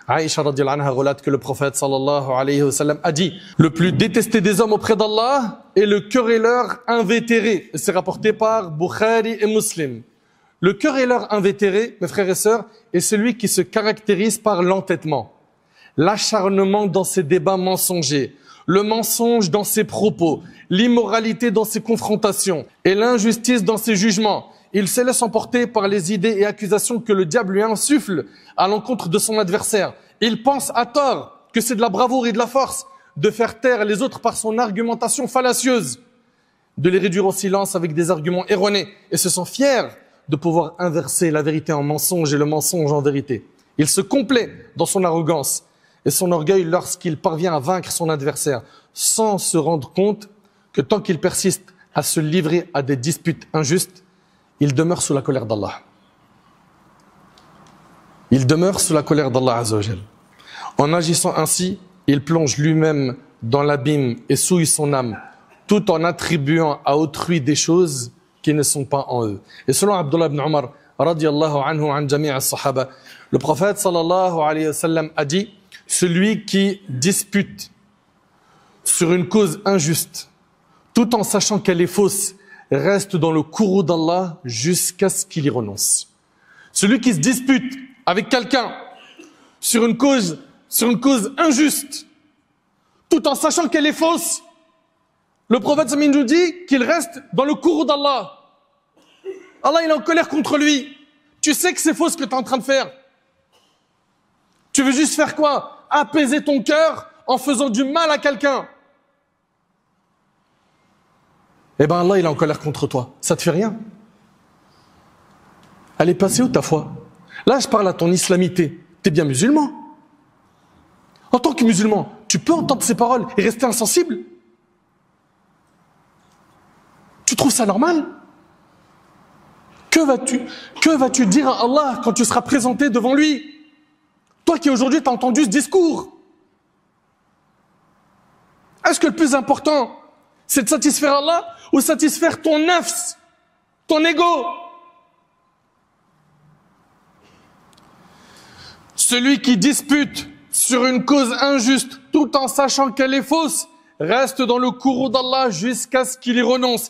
Aïcha radiallahu anha relate que le prophète sallallahu alayhi wa sallam a dit: le plus détesté des hommes auprès d'Allah est le querelleur invétéré. C'est rapporté par Bukhari et Muslim. Le querelleur invétéré, mes frères et sœurs, est celui qui se caractérise par l'entêtement, l'acharnement dans ses débats mensongers, le mensonge dans ses propos, l'immoralité dans ses confrontations et l'injustice dans ses jugements. Il se laisse emporter par les idées et accusations que le diable lui insuffle à l'encontre de son adversaire. Il pense à tort que c'est de la bravoure et de la force de faire taire les autres par son argumentation fallacieuse, de les réduire au silence avec des arguments erronés, et se sent fier de pouvoir inverser la vérité en mensonge et le mensonge en vérité. Il se complaît dans son arrogance et son orgueil lorsqu'il parvient à vaincre son adversaire, sans se rendre compte que tant qu'il persiste à se livrer à des disputes injustes, il demeure sous la colère d'Allah. Il demeure sous la colère d'Allah Azza wa Jal. En agissant ainsi, il plonge lui-même dans l'abîme et souille son âme, tout en attribuant à autrui des choses qui ne sont pas en eux. Et selon Abdullah ibn Umar, radiyallahu anhu an jami' as-sahaba, le prophète sallallahu alayhi wa sallam a dit: celui qui dispute sur une cause injuste, tout en sachant qu'elle est fausse, reste dans le courroux d'Allah jusqu'à ce qu'il y renonce. Celui qui se dispute avec quelqu'un sur une cause injuste, tout en sachant qu'elle est fausse, le prophète nous dit qu'il reste dans le courroux d'Allah. Allah, il est en colère contre lui. Tu sais que c'est faux ce que tu es en train de faire. Tu veux juste faire quoi? Apaiser ton cœur en faisant du mal à quelqu'un. Eh bien Allah, il est en colère contre toi. Ça te fait rien. Elle est passée où ta foi? Là, je parle à ton islamité. Tu es bien musulman. En tant que musulman, tu peux entendre ces paroles et rester insensible? Tu trouves ça normal? Que vas-tu dire à Allah quand tu seras présenté devant lui? Toi qui aujourd'hui t'as entendu ce discours. Est-ce que le plus important, c'est de satisfaire Allah ou satisfaire ton nafs, ton ego? Celui qui dispute sur une cause injuste tout en sachant qu'elle est fausse reste dans le courroux d'Allah jusqu'à ce qu'il y renonce.